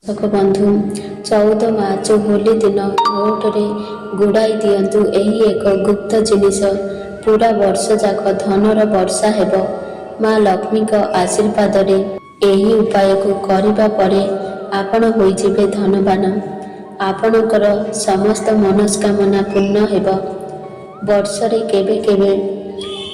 ଦର୍ଶକ ବନ୍ଧୁ, 14 ମାର୍ଚ୍ଚ ହୋଲି ଦିନ ନୋଟରେ ଗୁଡ଼ାଇ ଦିଅନ୍ତୁ ଏହି ଏକ ଗୁପ୍ତ ଜିନିଷ। ପୁରା ବର୍ଷ ଯାକ ଧନର ବର୍ଷା ହେବ ମା ଲକ୍ଷ୍ମୀଙ୍କ ଆଶୀର୍ବାଦରେ। ଏହି ଉପାୟକୁ କରିବା ପରେ ଆପଣ ହୋଇଯିବେ ଧନବାନ। ଆପଣଙ୍କର ସମସ୍ତ ମନସ୍କାମନା ପୂର୍ଣ୍ଣ ହେବ। ବର୍ଷରେ କେବେ କେବେ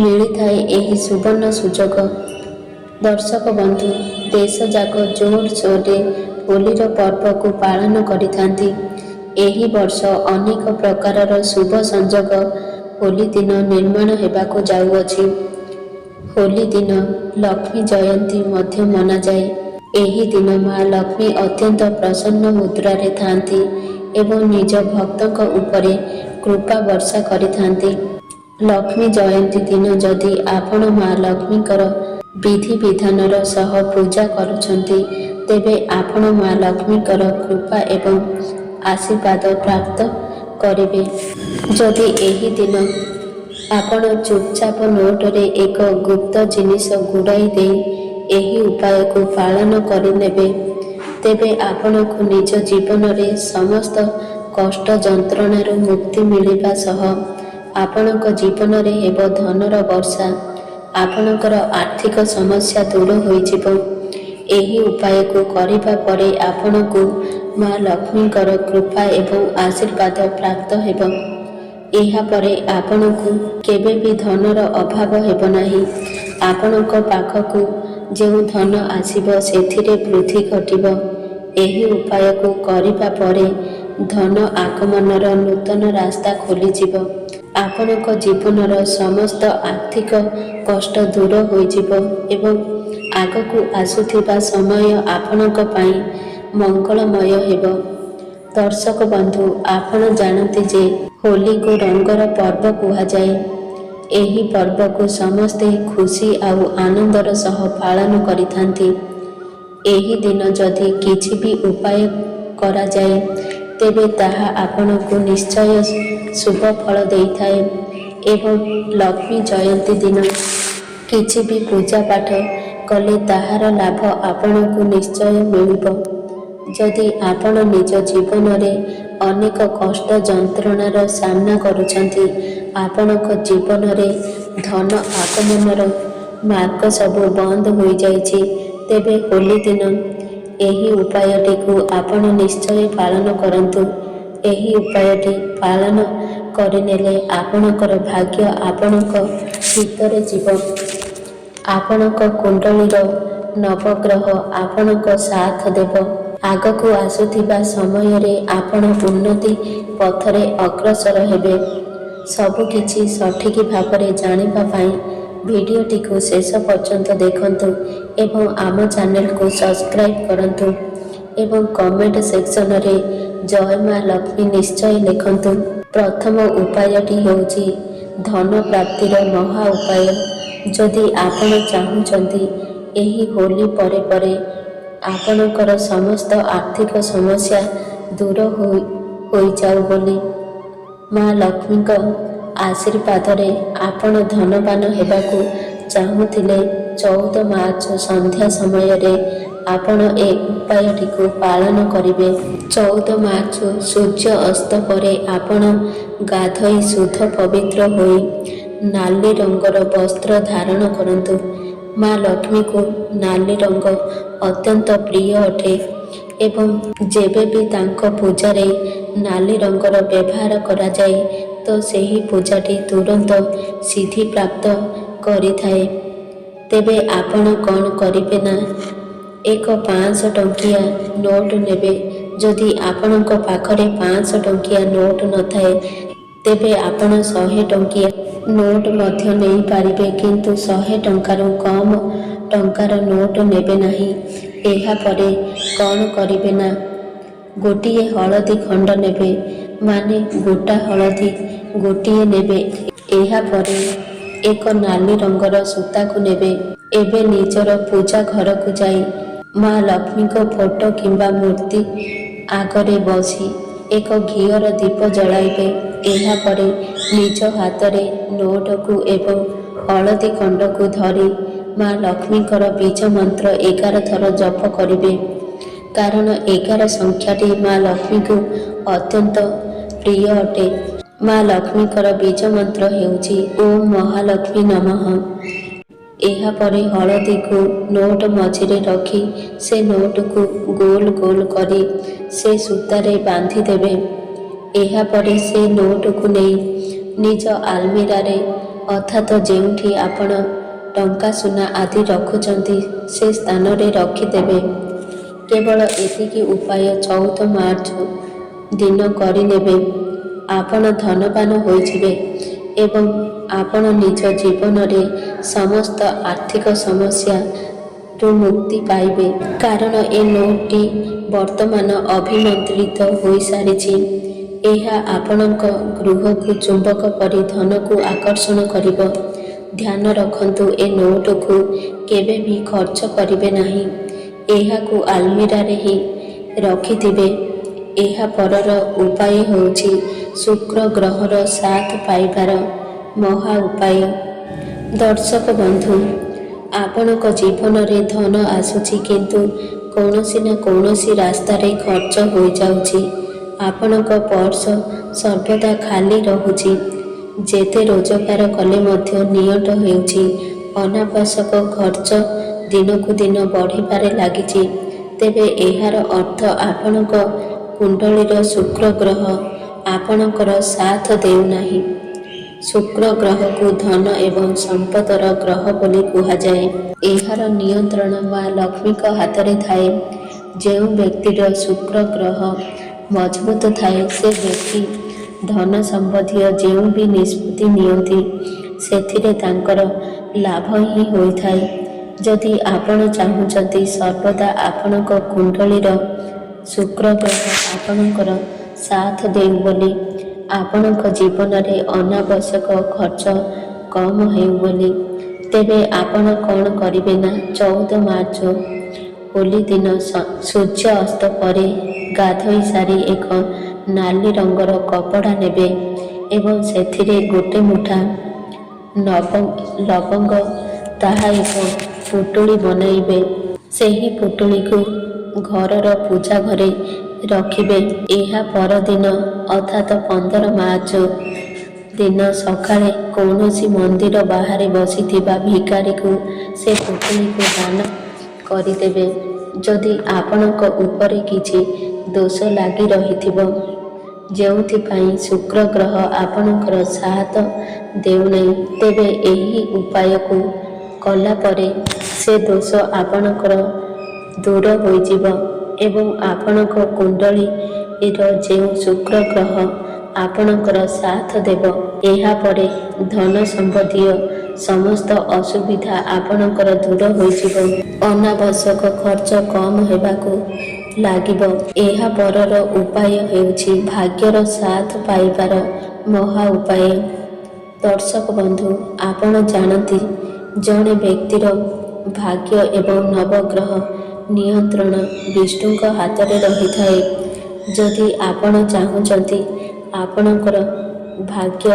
ମିଳିଥାଏ ଏହି ସୁବର୍ଣ୍ଣ ସୁଯୋଗ। ଦର୍ଶକ ବନ୍ଧୁ, ଦେଶ ଯାକ ଜୋରସୋରରେ ହୋଲିର ପର୍ବକୁ ପାଳନ କରିଥାନ୍ତି। ଏହି ବର୍ଷ ଅନେକ ପ୍ରକାରର ଶୁଭ ସଂଯୋଗ ହୋଲି ଦିନ ନିର୍ମାଣ ହେବାକୁ ଯାଉଅଛି। ହୋଲି ଦିନ ଲକ୍ଷ୍ମୀ ଜୟନ୍ତୀ ମଧ୍ୟ ମନାଯାଏ। ଏହି ଦିନ ମା ଲକ୍ଷ୍ମୀ ଅତ୍ୟନ୍ତ ପ୍ରସନ୍ନ ମୁଦ୍ରାରେ ଥାନ୍ତି ଏବଂ ନିଜ ଭକ୍ତଙ୍କ ଉପରେ କୃପା ବର୍ଷା କରିଥାନ୍ତି। ଲକ୍ଷ୍ମୀ ଜୟନ୍ତୀ ଦିନ ଯଦି ଆପଣ ମା ଲକ୍ଷ୍ମୀଙ୍କର ବିଧିବିଧାନର ସହ ପୂଜା କରୁଛନ୍ତି, ତେବେ ଆପଣ ମା ଲକ୍ଷ୍ମୀଙ୍କର କୃପା ଏବଂ ଆଶୀର୍ବାଦ ପ୍ରାପ୍ତ କରିବେ। ଯଦି ଏହି ଦିନ ଆପଣ ଚୁପଚାପ ନୋଟରେ ଏକ ଗୁପ୍ତ ଜିନିଷ ଗୁଡ଼ାଇ ଦେଇ ଏହି ଉପାୟକୁ ପାଳନ କରିନେବେ, ତେବେ ଆପଣଙ୍କୁ ନିଜ ଜୀବନରେ ସମସ୍ତ କଷ୍ଟ ଯନ୍ତ୍ରଣାରୁ ମୁକ୍ତି ମିଳିବା ସହ ଆପଣଙ୍କ ଜୀବନରେ ହେବ ଧନର ବର୍ଷା। ଆପଣଙ୍କର ଆର୍ଥିକ ସମସ୍ୟା ଦୂର ହୋଇଯିବ। ଏହି ଉପାୟକୁ କରିବା ପରେ ଆପଣଙ୍କୁ ମା ଲକ୍ଷ୍ମୀଙ୍କର କୃପା ଏବଂ ଆଶୀର୍ବାଦ ପ୍ରାପ୍ତ ହେବ। ଏହାପରେ ଆପଣଙ୍କୁ କେବେ ବି ଧନର ଅଭାବ ହେବ ନାହିଁ। ଆପଣଙ୍କ ପାଖକୁ ଯେଉଁ ଧନ ଆସିବ ସେଥିରେ ବୃଦ୍ଧି ଘଟିବ। ଏହି ଉପାୟକୁ କରିବା ପରେ ଧନ ଆଗମନର ନୂତନ ରାସ୍ତା ଖୋଲିଯିବ। ଆପଣଙ୍କ ଜୀବନର ସମସ୍ତ ଆର୍ଥିକ କଷ୍ଟ ଦୂର ହୋଇଯିବ ଏବଂ ଆଗକୁ ଆସୁଥିବା ସମୟ ଆପଣଙ୍କ ପାଇଁ ମଙ୍ଗଳମୟ ହେବ। ଦର୍ଶକ ବନ୍ଧୁ, ଆପଣ ଜାଣନ୍ତି ଯେ ହୋଲିକୁ ରଙ୍ଗର ପର୍ବ କୁହାଯାଏ। ଏହି ପର୍ବକୁ ସମସ୍ତେ ଖୁସି ଆଉ ଆନନ୍ଦର ସହ ପାଳନ କରିଥାନ୍ତି। ଏହି ଦିନ ଯଦି କିଛି ବି ଉପାୟ କରାଯାଏ, ତେବେ ତାହା ଆପଣଙ୍କୁ ନିଶ୍ଚୟ ଶୁଭ ଫଳ ଦେଇଥାଏ ଏବଂ ଲକ୍ଷ୍ମୀ ଜୟନ୍ତୀ ଦିନ କିଛି ବି ପୂଜାପାଠ କଲେ ତାହାର ଲାଭ ଆପଣଙ୍କୁ ନିଶ୍ଚୟ ମିଳିବ। ଯଦି ଆପଣ ନିଜ ଜୀବନରେ ଅନେକ କଷ୍ଟ ଯନ୍ତ୍ରଣାର ସାମ୍ନା କରୁଛନ୍ତି, ଆପଣଙ୍କ ଜୀବନରେ ଧନ ଆଗମନର ମାର୍ଗ ସବୁ ବନ୍ଦ ହୋଇଯାଇଛି, ତେବେ ହୋଲି ଦିନ ଏହି ଉପାୟଟିକୁ ଆପଣ ନିଶ୍ଚୟ ପାଳନ କରନ୍ତୁ। ଏହି ଉପାୟଟି ପାଳନ କରିନେଲେ ଆପଣଙ୍କର ଭାଗ୍ୟ ଆପଣଙ୍କ ଭିତରେ ଯିବ। ଆପଣଙ୍କ କୁଣ୍ଡଳୀର ନବଗ୍ରହ ଆପଣଙ୍କ ସାଥ ଦେବ। ଆଗକୁ ଆସୁଥିବା ସମୟରେ ଆପଣ ଉନ୍ନତି ପଥରେ ଅଗ୍ରସର ହେବେ। ସବୁକିଛି ସଠିକ୍ ଭାବରେ ଜାଣିବା ପାଇଁ ଭିଡ଼ିଓଟିକୁ ଶେଷ ପର୍ଯ୍ୟନ୍ତ ଦେଖନ୍ତୁ ଏବଂ ଆମ ଚ୍ୟାନେଲକୁ ସବସ୍କ୍ରାଇବ୍ କରନ୍ତୁ ଏବଂ କମେଣ୍ଟ ସେକ୍ସନରେ ଜୟ ମା ଲକ୍ଷ୍ମୀ ନିଶ୍ଚୟ ଲେଖନ୍ତୁ। ପ୍ରଥମ ଉପାୟଟି ହେଉଛି ଧନ ପ୍ରାପ୍ତିର ମହା ଉପାୟ। ଯଦି ଆପଣ ଚାହୁଁଛନ୍ତି ଏହି ହୋଲି ପରେ ପରେ ଆପଣଙ୍କର ସମସ୍ତ ଆର୍ଥିକ ସମସ୍ୟା ଦୂର ହୋଇଯାଉ ବୋଲି ମା ଲକ୍ଷ୍ମୀଙ୍କ ଆଶୀର୍ବାଦରେ ଆପଣ ଧନବାନ ହେବାକୁ ଚାହୁଁଥିଲେ, 14 ମାର୍ଚ୍ଚ ସନ୍ଧ୍ୟା ସମୟରେ ଆପଣ ଏ ଉପାୟଟିକୁ ପାଳନ କରିବେ। 14 ମାର୍ଚ୍ଚ ସୂର୍ଯ୍ୟ ଅସ୍ତ ପରେ ଆପଣ ଗାଧୋଇ ଶୁଦ୍ଧ ପବିତ୍ର ହୋଇ ନାଲି ରଙ୍ଗର ବସ୍ତ୍ର ଧାରଣ କରନ୍ତୁ। ମା ଲକ୍ଷ୍ମୀଙ୍କୁ ନାଲି ରଙ୍ଗ ଅତ୍ୟନ୍ତ ପ୍ରିୟ ଅଟେ ଏବଂ ଯେବେ ବି ତାଙ୍କ ପୂଜାରେ ନାଲି ରଙ୍ଗର ବ୍ୟବହାର କରାଯାଏ, ତ ସେହି ପୂଜାଟି ତୁରନ୍ତ ସିଦ୍ଧି ପ୍ରାପ୍ତ କରିଥାଏ। ତେବେ ଆପଣ କ'ଣ କରିବେ ନା, ଏକ 500 ଟଙ୍କିଆ ନୋଟ ନେବେ। ଯଦି ଆପଣଙ୍କ ପାଖରେ 500 ଟଙ୍କିଆ ନୋଟ ନଥାଏ, ତେବେ ଆପଣ 100 ଟଙ୍କିଆ ନୋଟ ମଧ୍ୟ ନେଇପାରିବେ, କିନ୍ତୁ 100 ଟଙ୍କାରୁ କମ୍ ଟଙ୍କାର ନୋଟ ନେବେ ନାହିଁ। ଏହାପରେ କ'ଣ କରିବେ ନା, ଗୋଟିଏ ହଳଦୀ ଖଣ୍ଡ ନେବେ, ମାନେ ଗୋଟା ହଳଦୀ ଗୋଟିଏ ନେବେ। ଏହାପରେ ଏକ ନାଲି ରଙ୍ଗର ସୂତାକୁ ନେବେ। ଏବେ ନିଜର ପୂଜା ଘରକୁ ଯାଇ ମା ଲକ୍ଷ୍ମୀଙ୍କ ଫଟୋ କିମ୍ବା ମୂର୍ତ୍ତି ଆଗରେ ବସି ଏକ ଘିଅର ଦୀପ ଜଳାଇବେ। ଏହାପରେ ନିଜ ହାତରେ ନୋଟକୁ ଏବଂ ହଳଦୀ ଖଣ୍ଡକୁ ଧରି ମା ଲକ୍ଷ୍ମୀଙ୍କର ବୀଜ ମନ୍ତ୍ର 11 ଥର ଜପ କରିବେ। କାରଣ 11 ସଂଖ୍ୟାଟି ମା ଲକ୍ଷ୍ମୀଙ୍କୁ ଅତ୍ୟନ୍ତ ପ୍ରିୟ ଅଟେ। ମା ଲକ୍ଷ୍ମୀଙ୍କର ବୀଜ ମନ୍ତ୍ର ହେଉଛି ଓମ୍ ମହାଲକ୍ଷ୍ମୀ ନମଃ। ଏହାପରେ ହଳଦୀକୁ ନୋଟ ମଝିରେ ରଖି ସେ ନୋଟକୁ ଗୋଲ ଗୋଲ କରି ସେ ସୂତାରେ ବାନ୍ଧି ଦେବେ। ଏହାପରେ ସେ ନୋଟକୁ ନେଇ ନିଜ ଆଲମିରାରେ ଅର୍ଥାତ୍ ଯେଉଁଠି ଆପଣ ଟଙ୍କା ସୁନା ଆଦି ରଖୁଛନ୍ତି ସେ ସ୍ଥାନରେ ରଖିଦେବେ। କେବଳ ଏତିକି ଉପାୟ 14 ମାର୍ଚ୍ଚ ଦିନ କରିନେବେ। ଆପଣ ଧନବାନ ହୋଇଯିବେ ଏବଂ ଆପଣ ନିଜ ଜୀବନରେ ସମସ୍ତ ଆର୍ଥିକ ସମସ୍ୟାରୁ ମୁକ୍ତି ପାଇବେ। କାରଣ ଏ ନୋଟଟି ବର୍ତ୍ତମାନ ଅଭିମନ୍ତ୍ରିତ ହୋଇସାରିଛି। ଏହା ଆପଣଙ୍କ ଗୃହକୁ ଚୁମ୍ବକ ପରି ଧନକୁ ଆକର୍ଷଣ କରିବ। ଧ୍ୟାନ ରଖନ୍ତୁ, ଏ ନୋଟକୁ କେବେ ବି ଖର୍ଚ୍ଚ କରିବେ ନାହିଁ। ଏହାକୁ ଆଲମିରାରେ ହିଁ ରଖିଥିବେ। ଏହା ପରର ଉପାୟ ହେଉଛି ଶୁକ୍ର ଗ୍ରହର ସାଥ ପାଇବାର ମହା ଉପାୟ। ଦର୍ଶକ ବନ୍ଧୁ, ଆପଣଙ୍କ ଜୀବନରେ ଧନ ଆସୁଛି କିନ୍ତୁ କୌଣସି ନା କୌଣସି ରାସ୍ତାରେ ଖର୍ଚ୍ଚ ହୋଇଯାଉଛି। ଆପଣଙ୍କ ପର୍ସ ସର୍ବଦା ଖାଲି ରହୁଛି। ଯେତେ ରୋଜଗାର କଲେ ମଧ୍ୟ ନିଅଣ୍ଟ ହେଉଛି। ଅନାବଶ୍ୟକ ଖର୍ଚ୍ଚ ଦିନକୁ ଦିନ ବଢ଼ିବାରେ ଲାଗିଛି। ତେବେ ଏହାର ଅର୍ଥ ଆପଣଙ୍କ କୁଣ୍ଡଳୀର ଶୁକ୍ର ଗ୍ରହ ଆପଣଙ୍କର ସାଥ ଦେଉନାହିଁ। ଶୁକ୍ର ଗ୍ରହକୁ ଧନ ଏବଂ ସମ୍ପଦର ଗ୍ରହ ବୋଲି କୁହାଯାଏ। ଏହାର ନିୟନ୍ତ୍ରଣ ମା ଲକ୍ଷ୍ମୀଙ୍କ ହାତରେ ଥାଏ। ଯେଉଁ ବ୍ୟକ୍ତିର ଶୁକ୍ର ଗ୍ରହ ମଜବୁତ ଥାଏ ସେ ବ୍ୟକ୍ତି ଧନ ସମ୍ବନ୍ଧୀୟ ଯେଉଁ ବି ନିଷ୍ପତ୍ତି ନିଅନ୍ତି ସେଥିରେ ତାଙ୍କର ଲାଭ ହିଁ ହୋଇଥାଏ। ଯଦି ଆପଣ ଚାହୁଁଛନ୍ତି ସର୍ବଦା ଆପଣଙ୍କ କୁଣ୍ଡଳୀର ଶୁକ୍ର ଗ୍ରହ ଆପଣଙ୍କର ସାଥ ଦେଉ ବୋଲି, ଆପଣଙ୍କ ଜୀବନରେ ଅନାବଶ୍ୟକ ଖର୍ଚ୍ଚ କମ୍ ହେଉ ବୋଲି, ତେବେ ଆପଣ କ'ଣ କରିବେ ନା 14 ମାର୍ଚ୍ଚ ହୋଲି ଦିନ ସୂର୍ଯ୍ୟ ଅସ୍ତ ପରେ ଗାଧୋଇ ସାରି ଏକ ନାଲି ରଙ୍ଗର କପଡ଼ା ନେବେ ଏବଂ ସେଥିରେ ଗୋଟେ ମୁଠା ଲବଙ୍ଗ ତାହା ଏକ ପୁଟୁଳି ବନାଇବେ। ସେହି ପୁଟୁଳିକୁ ଘରର ପୂଜା ଘରେ ରଖିବେ। ଏହା ପରଦିନ ଅର୍ଥାତ୍ 15 ମାର୍ଚ୍ଚ ଦିନ ସକାଳେ କୌଣସି ମନ୍ଦିର ବାହାରେ ବସିଥିବା ଭିକାରୀକୁ ସେ ପୁଟୁଳିକୁ ଦାନ କରିଦେବେ। ଯଦି ଆପଣଙ୍କ ଉପରେ କିଛି ଦୋଷ ଲାଗି ରହିଥିବ, ଯେଉଁଥିପାଇଁ ଶୁକ୍ର ଗ୍ରହ ଆପଣଙ୍କର ସାଥ ଦେଉନାହିଁ, ତେବେ ଏହି ଉପାୟକୁ କଲା ପରେ ସେ ଦୋଷ ଆପଣଙ୍କର ଦୂର ହୋଇଯିବ ଏବଂ ଆପଣଙ୍କ କୁଣ୍ଡଳୀର ଯେଉଁ ଶୁକ୍ର ଗ୍ରହ ଆପଣଙ୍କର ସାଥ ଦେବ, ଏହାପରେ ଧନ ସମ୍ବନ୍ଧୀୟ ସମସ୍ତ ଅସୁବିଧା ଆପଣଙ୍କର ଦୂର ହୋଇଯିବ। ଅନାବଶ୍ୟକ ଖର୍ଚ୍ଚ କମ୍ ହେବାକୁ ଲାଗିବ। ଏହା ପରର ଉପାୟ ହେଉଛି ଭାଗ୍ୟର ସାଥ ପାଇବାର ମହା ଉପାୟ। ଦର୍ଶକ ବନ୍ଧୁ, ଆପଣ ଜାଣନ୍ତି ଜଣେ ବ୍ୟକ୍ତିର ଭାଗ୍ୟ ଏବଂ ନବଗ୍ରହ ନିୟନ୍ତ୍ରଣ ବିଷ୍ଣୁଙ୍କ ହାତରେ ରହିଥାଏ। ଯଦି ଆପଣ ଚାହୁଁଛନ୍ତି ଆପଣଙ୍କର ଭାଗ୍ୟ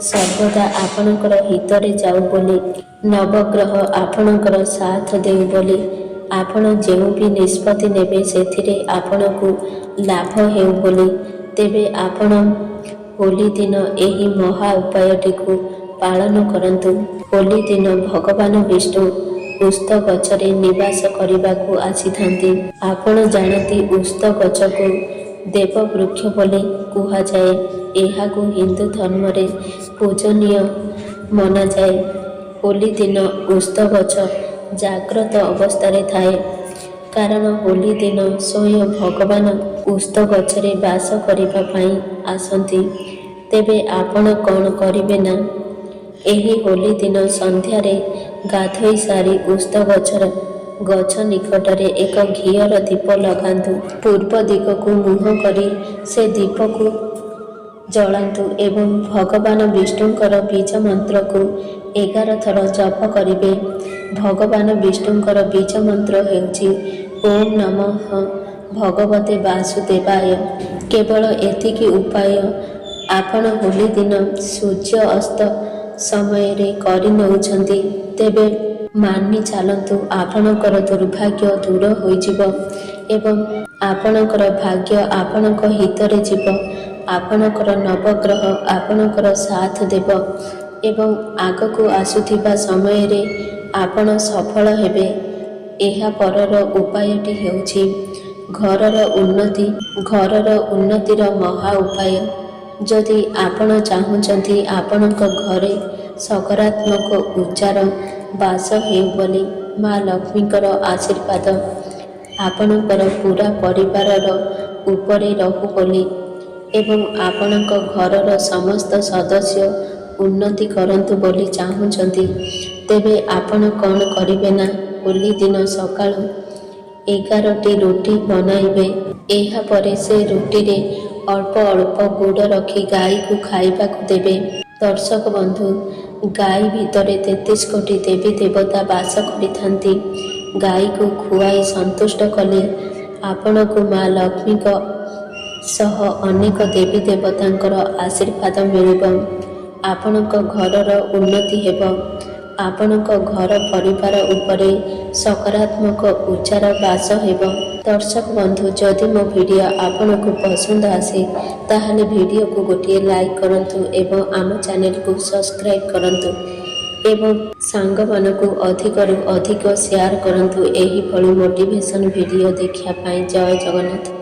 ସର୍ବଦା ଆପଣଙ୍କର ହିତରେ ଯାଉ ବୋଲି, ନବଗ୍ରହ ଆପଣଙ୍କର ସାଥ ଦେଉ ବୋଲି, ଆପଣ ଯେଉଁ ବି ନିଷ୍ପତ୍ତି ନେବେ ସେଥିରେ ଆପଣଙ୍କୁ ଲାଭ ହେଉ ବୋଲି, ତେବେ ଆପଣ ହୋଲି ଦିନ ଏହି ମହା ଉପାୟଟିକୁ ପାଳନ କରନ୍ତୁ। ହୋଲି ଦିନ ଭଗବାନ ବିଷ୍ଣୁ ଉସ୍ତ ଗଛରେ ନିବାସ କରିବାକୁ ଆସିଥାନ୍ତି। ଆପଣ ଜାଣନ୍ତି ଉସ୍ତ ଗଛକୁ ଦେବବୃକ୍ଷ ବୋଲି କୁହାଯାଏ। ଏହାକୁ ହିନ୍ଦୁ ଧର୍ମରେ ପୂଜନୀୟ ମନାଯାଏ। ହୋଲି ଦିନ ଉସ୍ତ ଗଛ ଜାଗ୍ରତ ଅବସ୍ଥାରେ ଥାଏ କାରଣ ହୋଲି ଦିନ ସ୍ୱୟଂ ଭଗବାନ ଉସ୍ତ ଗଛରେ ବାସ କରିବା ପାଇଁ ଆସନ୍ତି। ତେବେ ଆପଣ କ'ଣ କରିବେ ନା ଏହି ହୋଲି ଦିନ ସନ୍ଧ୍ୟାରେ ଗାଧୋଇ ସାରି ଉସ୍ତ ଗଛ ନିକଟରେ ଏକ ଘିଅର ଦୀପ ଲଗାନ୍ତୁ। ପୂର୍ବ ଦିଗକୁ ମୁହଁ କରି ସେ ଦୀପକୁ ଜଳାନ୍ତୁ ଏବଂ ଭଗବାନ ବିଷ୍ଣୁଙ୍କର ବୀଜ ମନ୍ତ୍ରକୁ 11 ଥର ଜପ କରିବେ। ଭଗବାନ ବିଷ୍ଣୁଙ୍କର ବୀଜ ମନ୍ତ୍ର ହେଉଛି ଓମ୍ ନମଃ ଭଗବତେ ବାସୁଦେବାୟ। କେବଳ ଏତିକି ଉପାୟ ଆପଣ ହୋଲି ଦିନ ସୂର୍ଯ୍ୟ ଅସ୍ତ ସମୟରେ କରି ନେଉଛନ୍ତି, ତେବେ ମାନି ଚାଲନ୍ତୁ। ଆପଣଙ୍କର ଦୁର୍ଭାଗ୍ୟ ଦୂର ହୋଇଯିବ ଏବଂ ଆପଣଙ୍କର ଭାଗ୍ୟ ଆପଣଙ୍କ ହିତରେ ଯିବ। ଆପଣଙ୍କର ନବଗ୍ରହ ଆପଣଙ୍କର ସାଥ ଦେବ ଏବଂ ଆଗକୁ ଆସୁଥିବା ସମୟରେ ଆପଣ ସଫଳ ହେବେ। ଏହା ପରର ଉପାୟଟି ହେଉଛି ଘରର ଉନ୍ନତିର ମହା ଉପାୟ। ଯଦି ଆପଣ ଚାହୁଁଛନ୍ତି ଆପଣଙ୍କ ଘରେ ସକାରାତ୍ମକ ଉର୍ଜାର ବାସ ହେଉ ବୋଲି ମା ଲକ୍ଷ୍ମୀଙ୍କର ଆଶୀର୍ବାଦ ଆପଣଙ୍କର ପୂରା ପରିବାରର ଉପରେ ରହୁ ବୋଲି ଏବଂ ଆପଣଙ୍କ ଘରର ସମସ୍ତ ସଦସ୍ୟ ଉନ୍ନତି କରନ୍ତୁ ବୋଲି ଚାହୁଁଛନ୍ତି, ତେବେ ଆପଣ କ'ଣ କରିବେ ନା ହୋଲି ଦିନ ସକାଳୁ 11ଟି ରୁଟି ବନାଇବେ। ଏହାପରେ ସେ ରୁଟିରେ ଅଳ୍ପ ଅଳ୍ପ ଗୁଡ଼ ରଖି ଗାଈକୁ ଖାଇବାକୁ ଦେବେ। ଦର୍ଶକ ବନ୍ଧୁ, ଗାଈ ଭିତରେ 33 କୋଟି ଦେବୀ ଦେବତା ବାସ କରିଥାନ୍ତି। ଗାଈକୁ ଖୁଆଇ ସନ୍ତୁଷ୍ଟ କଲେ ଆପଣଙ୍କୁ ମା ଲକ୍ଷ୍ମୀଙ୍କ ସହ ଅନେକ ଦେବୀ ଦେବତାଙ୍କର ଆଶୀର୍ବାଦ ମିଳିବ। ଆପଣଙ୍କ ଘରର ଉନ୍ନତି ହେବ। ଆପଣଙ୍କ ଘର ପରିବାର ଉପରେ ସକାରାତ୍ମକ ଉର୍ଜାର ବାସ ହେବ। ଦର୍ଶକ ବନ୍ଧୁ, ଯଦି ମୋ ଭିଡ଼ିଓ ଆପଣଙ୍କୁ ପସନ୍ଦ ଆସେ ତାହେଲେ ଭିଡ଼ିଓକୁ ଗୋଟିଏ ଲାଇକ୍ କରନ୍ତୁ ଏବଂ ଆମ ଚ୍ୟାନେଲକୁ ସବସ୍କ୍ରାଇବ୍ କରନ୍ତୁ ଏବଂ ସାଙ୍ଗମାନଙ୍କୁ ଅଧିକରୁ ଅଧିକ ସେୟାର କରନ୍ତୁ ଏହିଭଳି ମୋଟିଭେସନ୍ ଭିଡ଼ିଓ ଦେଖିବା ପାଇଁ। ଜୟ ଜଗନ୍ନାଥ।